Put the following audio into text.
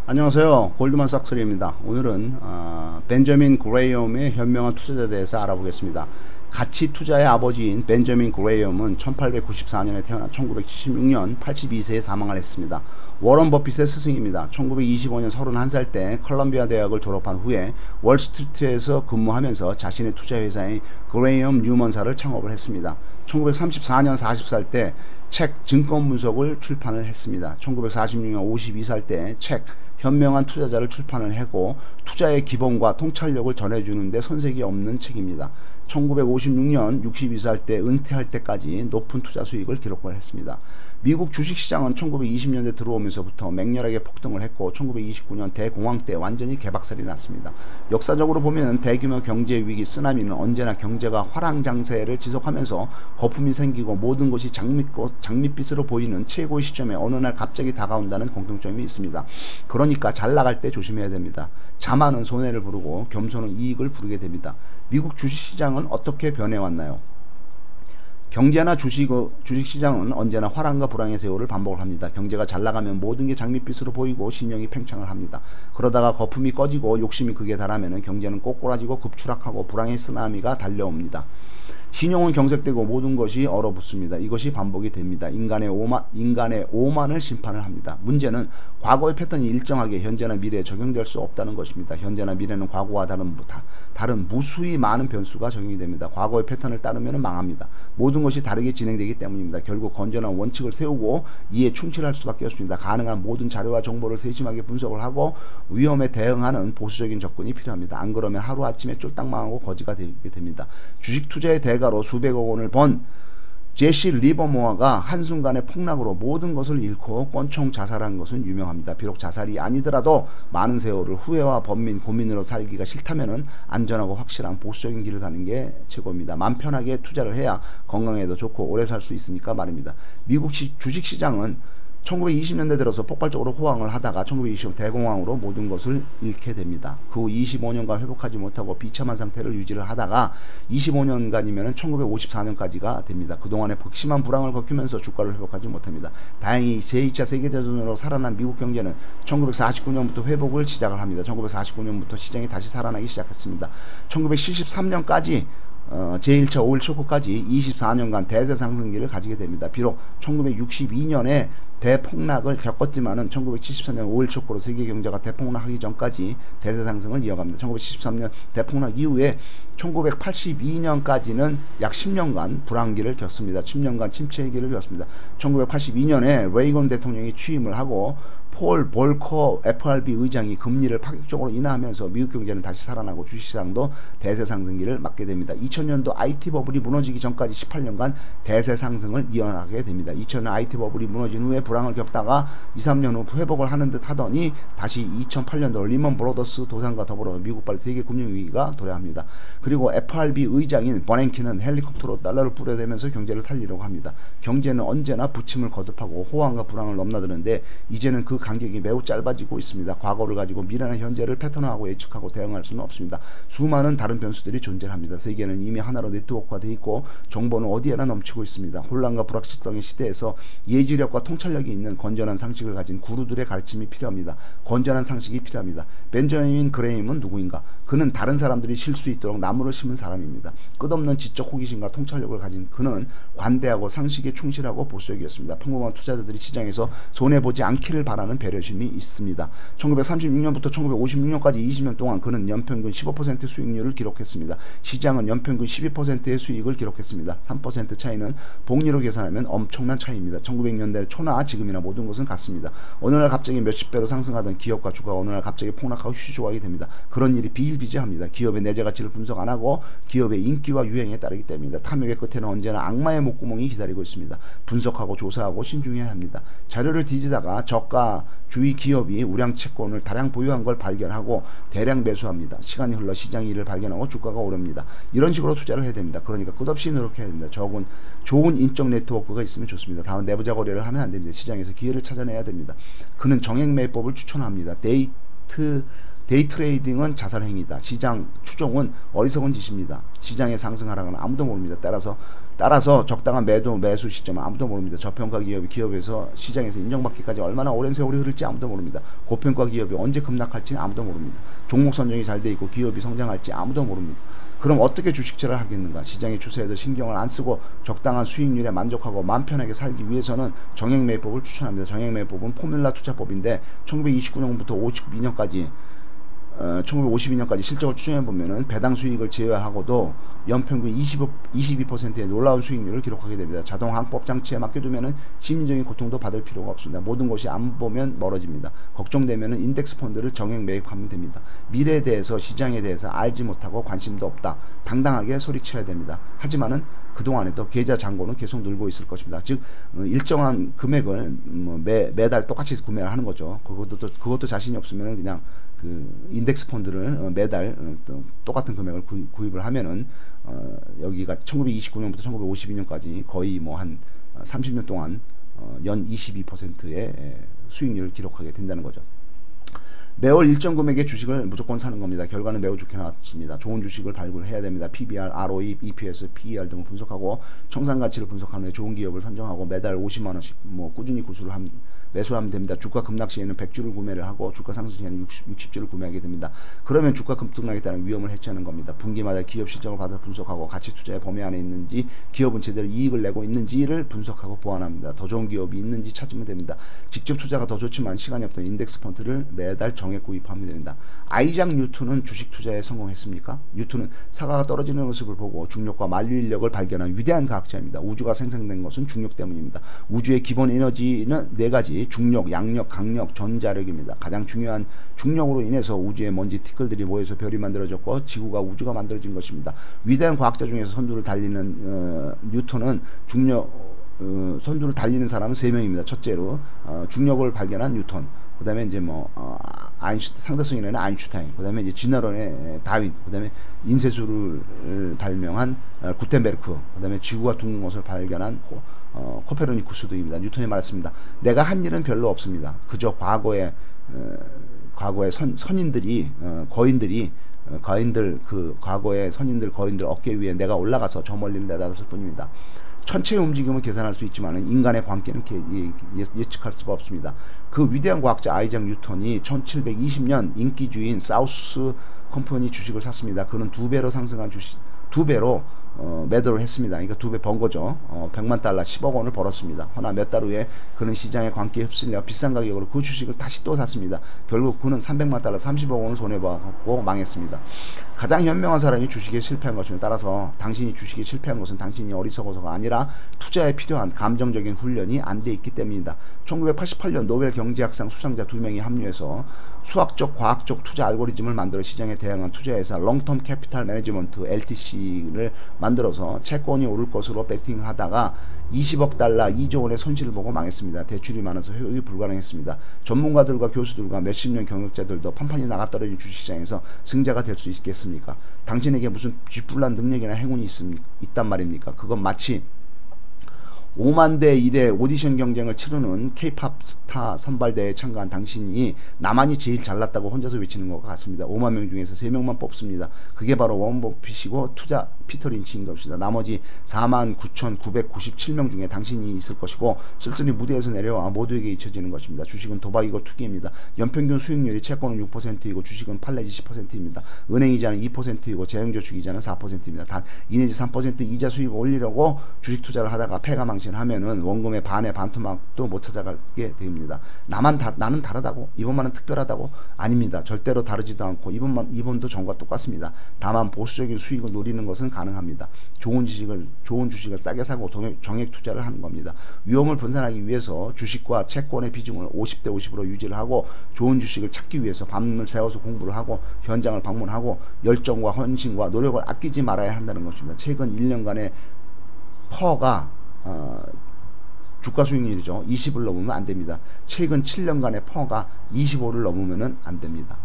안녕하세요. 골드만삭스입니다. 오늘은 벤저민 그레이엄의 현명한 투자자에 대해서 알아보겠습니다. 가치 투자의 아버지인 벤저민 그레이엄은 1894년에 태어나 1976년 82세에 사망을 했습니다. 워런 버핏의 스승입니다. 1925년 31살 때 컬럼비아 대학을 졸업한 후에 월스트리트에서 근무하면서 자신의 투자회사인 그레이엄 뉴먼사를 창업을 했습니다. 1934년 40살 때 책 증권 분석을 출판을 했습니다. 1946년 52살 때 책 현명한 투자자를 출판을 하고 투자의 기본과 통찰력을 전해주는데 손색이 없는 책입니다. 1956년 62살 때 은퇴할 때까지 높은 투자 수익을 기록을 했습니다. 미국 주식시장은 1920년대 들어오면서부터 맹렬하게 폭등을 했고 1929년 대공황 때 완전히 개박살이 났습니다. 역사적으로 보면 대규모 경제위기 쓰나미는 언제나 경제가 화랑장세를 지속하면서 거품이 생기고 모든 것이 장밋빛으로 보이는 최고의 시점에 어느 날 갑자기 다가온다는 공통점이 있습니다. 그러니까 잘 나갈 때 조심해야 됩니다. 자만은 손해를 부르고 겸손은 이익을 부르게 됩니다. 미국 주식시장은 어떻게 변해왔나요? 경제나 주식시장은 언제나 화랑과 불황의 세월을 반복을 합니다. 경제가 잘 나가면 모든 게 장밋빛으로 보이고 신용이 팽창을 합니다. 그러다가 거품이 꺼지고 욕심이 극에 달하면 경제는 꼬꾸라지고 급추락하고 불황의 쓰나미가 달려옵니다. 신용은 경색되고 모든 것이 얼어붙습니다. 이것이 반복이 됩니다. 인간의 오만을 심판을 합니다. 문제는 과거의 패턴이 일정하게 현재나 미래에 적용될 수 없다는 것입니다. 현재나 미래는 과거와 다른 무수히 많은 변수가 적용이 됩니다. 과거의 패턴을 따르면 망합니다. 모든 것이 다르게 진행되기 때문입니다. 결국 건전한 원칙을 세우고 이에 충실할 수밖에 없습니다. 가능한 모든 자료와 정보를 세심하게 분석을 하고 위험에 대응하는 보수적인 접근이 필요합니다. 안 그러면 하루아침에 쫄딱 망하고 거지가 되게 됩니다. 주식 투자의 대가로 수백억 원을 번 제시 리버모어가 한순간의 폭락으로 모든 것을 잃고 껑총 자살한 것은 유명합니다. 비록 자살이 아니더라도 많은 세월을 후회와 번민, 고민으로 살기가 싫다면 안전하고 확실한 보수적인 길을 가는 게 최고입니다. 맘 편하게 투자를 해야 건강에도 좋고 오래 살 수 있으니까 말입니다. 미국 주식시장은 1920년대 들어서 폭발적으로 호황을 하다가 1925 대공황으로 모든 것을 잃게 됩니다. 그 후 25년간 회복하지 못하고 비참한 상태를 유지를 하다가 25년간이면 1954년까지가 됩니다. 그동안에 극심한 불황을 겪으면서 주가를 회복하지 못합니다. 다행히 제2차 세계대전으로 살아난 미국 경제는 1949년부터 회복을 시작을 합니다. 1949년부터 시장이 다시 살아나기 시작했습니다. 1973년까지 제1차 오일 쇼크까지 24년간 대세 상승기를 가지게 됩니다. 비록 1962년에 대폭락을 겪었지만은 1974년 오일 쇼크로 세계 경제가 대폭락하기 전까지 대세 상승을 이어갑니다. 1973년 대폭락 이후에 1982년까지는 약 10년간 불황기를 겪습니다. 10년간 침체기를 겪습니다. 1982년에 레이건 대통령이 취임을 하고 폴 볼커 FRB 의장이 금리를 파격적으로 인하하면서 미국 경제는 다시 살아나고 주식시장도 대세 상승기를 맞게 됩니다. 2000년도 IT 버블이 무너지기 전까지 18년간 대세 상승을 이어나가게 됩니다. 2000년 IT 버블이 무너진 후에 불황을 겪다가 2~3년 후 회복을 하는 듯 하더니 다시 2008년도 리먼 브로더스 도산과 더불어 미국발 세계 금융위기가 도래합니다. 그리고 FRB 의장인 버냉킨은 헬리콥터로 달러를 뿌려대면서 경제를 살리려고 합니다. 경제는 언제나 부침을 거듭하고 호황과 불황을 넘나드는데 이제는 그 간격이 매우 짧아지고 있습니다. 과거를 가지고 미래나 현재를 패턴화하고 예측하고 대응할 수는 없습니다. 수많은 다른 변수들이 존재합니다. 세계는 이미 하나로 네트워크화되어 있고 정보는 어디에나 넘치고 있습니다. 혼란과 불확실성의 시대에서 예지력과 통찰력이 있는 건전한 상식을 가진 구루들의 가르침이 필요합니다. 건전한 상식이 필요합니다. 벤저민 그레이엄은 누구인가? 그는 다른 사람들이 쉴 수 있도록 나무를 심은 사람입니다. 끝없는 지적 호기심과 통찰력을 가진 그는 관대하고 상식에 충실하고 보수적이었습니다. 평범한 투자자들이 시장에서 손해보지 않기를 바라는 배려심이 있습니다. 1936년부터 1956년까지 20년 동안 그는 연평균 15% 수익률을 기록했습니다. 시장은 연평균 12%의 수익을 기록했습니다. 3% 차이는 복리로 계산하면 엄청난 차이입니다. 1900년대 초나 지금이나 모든 것은 같습니다. 어느 날 갑자기 몇십 배로 상승하던 기업과 주가가 어느 날 갑자기 폭락하고 휴조하게 됩니다. 그런 일이 비일비재합니다. 기업의 내재 가치를 분석 안 하고 기업의 인기와 유행에 따르기 때문입니다. 탐욕의 끝에는 언제나 악마의 목구멍이 기다리고 있습니다. 분석하고 조사하고 신중해야 합니다. 자료를 뒤지다가 저가 주의 기업이 우량 채권을 다량 보유한 걸 발견하고 대량 매수합니다. 시간이 흘러 시장 이를 발견하고 주가가 오릅니다. 이런 식으로 투자를 해야 됩니다. 그러니까 끝없이 노력해야 됩니다. 좋은 인적 네트워크가 있으면 좋습니다. 다만 내부자 거래를 하면 안 됩니다. 시장에서 기회를 찾아내야 됩니다. 그는 정액매법을 추천합니다. 데이 트레이딩은 자살행위다. 시장 추종은 어리석은 짓입니다. 시장의 상승 하락은 아무도 모릅니다. 따라서 따라서 적당한 매수 시점은 아무도 모릅니다. 저평가 기업에서 시장에서 인정받기까지 얼마나 오랜 세월이 흐를지 아무도 모릅니다. 고평가 기업이 언제 급락할지는 아무도 모릅니다. 종목 선정이 잘 돼 있고 기업이 성장할지 아무도 모릅니다. 그럼 어떻게 주식처를 하겠는가? 시장의 추세에도 신경을 안 쓰고 적당한 수익률에 만족하고 마음 편하게 살기 위해서는 정액매입법을 추천합니다. 정액매입법은 포뮬라 투자법인데 1929년부터 52년까지 1952년까지 실적을 추정해보면은 배당 수익을 제외하고도 연평균 22%의 놀라운 수익률을 기록하게 됩니다. 자동 항법 장치에 맡겨두면은 심리적인 고통도 받을 필요가 없습니다. 모든 것이 안 보면 멀어집니다. 걱정되면은 인덱스 펀드를 정액 매입하면 됩니다. 미래에 대해서 시장에 대해서 알지 못하고 관심도 없다. 당당하게 소리쳐야 됩니다. 하지만은 그동안에도 계좌 잔고는 계속 늘고 있을 것입니다. 즉 일정한 금액을 매달 똑같이 구매를 하는 거죠. 그것도 자신이 없으면 그냥 그 인덱스 펀드를 매달 똑같은 금액을 구입을 하면은 여기가 1929년부터 1952년까지 거의 뭐 한 30년 동안 연 22%의 수익률을 기록하게 된다는 거죠. 매월 일정 금액의 주식을 무조건 사는 겁니다. 결과는 매우 좋게 나왔습니다. 좋은 주식을 발굴해야 됩니다. PBR, ROE, EPS, PER 등을 분석하고 청산 가치를 분석한 후에 좋은 기업을 선정하고 매달 50만 원씩 뭐 꾸준히 매수하면 됩니다. 주가 급락 시에는 100주를 구매를 하고 주가 상승 시에는 60주를 구매하게 됩니다. 그러면 주가 급등락에 따른 위험을 해치하는 겁니다. 분기마다 기업 실적을 받아 분석하고 가치 투자의 범위 안에 있는지 기업은 제대로 이익을 내고 있는지를 분석하고 보완합니다. 더 좋은 기업이 있는지 찾으면 됩니다. 직접 투자가 더 좋지만 시간이 없던 인덱스 펀드를 매달 정액 구입하면 됩니다. 아이작 뉴턴은 주식 투자에 성공했습니까? 뉴턴은 사과가 떨어지는 모습을 보고 중력과 만류인력을 발견한 위대한 과학자입니다. 우주가 생성된 것은 중력 때문입니다. 우주의 기본 에너지는 4가지 중력, 양력, 강력, 전자력입니다. 가장 중요한 중력으로 인해서 우주의 먼지 티끌들이 모여서 별이 만들어졌고 지구가 우주가 만들어진 것입니다. 위대한 과학자 중에서 선두를 달리는 뉴턴은 선두를 달리는 사람은 3명입니다. 첫째로 중력을 발견한 뉴턴, 그 다음에 이제 상대성이라는 아인슈타인, 그 다음에 이제 진화론의 다윈, 그 다음에 인쇄술을 발명한 구텐베르크, 그 다음에 지구가 둥근 것을 발견한 코페르니쿠스도입니다. 뉴턴이 말했습니다. 내가 한 일은 별로 없습니다. 그저 과거의 선인들이 과거의 선인들 거인들 어깨 위에 내가 올라가서 저 멀리를 내다봤을 뿐입니다. 천체의 움직임을 계산할 수 있지만 인간의 관계는 예측할 수가 없습니다. 그 위대한 과학자 아이작 뉴턴이 1720년 인기주인 사우스 컴퍼니 주식을 샀습니다. 그는 2배로 상승한 주식, 2배로 매도를 했습니다. 그러니까 2배 번 거죠. 100만 달러 10억 원을 벌었습니다. 허나 몇 달 후에 그는 시장의 관계에 휩쓸려 비싼 가격으로 그 주식을 다시 또 샀습니다. 결국 그는 300만 달러 30억 원을 손해보고 망했습니다. 가장 현명한 사람이 주식에 실패한 것입니다. 따라서 당신이 주식에 실패한 것은 당신이 어리석어서가 아니라 투자에 필요한 감정적인 훈련이 안 돼 있기 때문입니다. 1988년 노벨 경제학상 수상자 2명이 합류해서 수학적 과학적 투자 알고리즘을 만들어 시장에 대응한 투자회사 롱텀 캐피탈 매니지먼트 LTC를 만들어서 채권이 오를 것으로 베팅하다가 20억 달러 2조 원의 손실을 보고 망했습니다. 대출이 많아서 회복이 불가능했습니다. 전문가들과 교수들과 몇십 년 경력자들도 판판이 나가떨어진 주식시장에서 승자가 될 수 있겠습니까? 당신에게 무슨 쥐뿔난 능력이나 행운이 있단 말입니까? 그건 마치 5만 대 1의 오디션 경쟁을 치르는 K-팝 스타 선발대회에 참가한 당신이 나만이 제일 잘났다고 혼자서 외치는 것과 같습니다. 5만 명 중에서 3명만 뽑습니다. 그게 바로 워런 버핏이고 투자 피터 린치인 것입니다. 나머지 49,997명 중에 당신이 있을 것이고 쓸쓸히 무대에서 내려와 모두에게 잊혀지는 것입니다. 주식은 도박이고 투기입니다. 연평균 수익률이 채권은 6%이고 주식은 8 내지 10%입니다. 은행이자는 2%이고 재형저축이자는 4%입니다. 단 2 내지 3% 이자 수익을 올리려고 주식 투자를 하다가 패가 망신하면은 원금의 반의 반토막도 못 찾아가게 됩니다. 나는 다르다고? 이번만은 특별하다고? 아닙니다. 절대로 다르지도 않고 이번도 전과 똑같습니다. 다만 보수적인 수익을 노리는 것은 가능합니다. 좋은 주식을 싸게 사고 정액 투자를 하는 겁니다. 위험을 분산하기 위해서 주식과 채권의 비중을 50대 50으로 유지를 하고 좋은 주식을 찾기 위해서 밤을 새워서 공부를 하고 현장을 방문하고 열정과 헌신과 노력을 아끼지 말아야 한다는 것입니다. 최근 1년간의 퍼가 주가 수익률이죠. 20을 넘으면 안 됩니다. 최근 7년간의 퍼가 25를 넘으면 안 됩니다.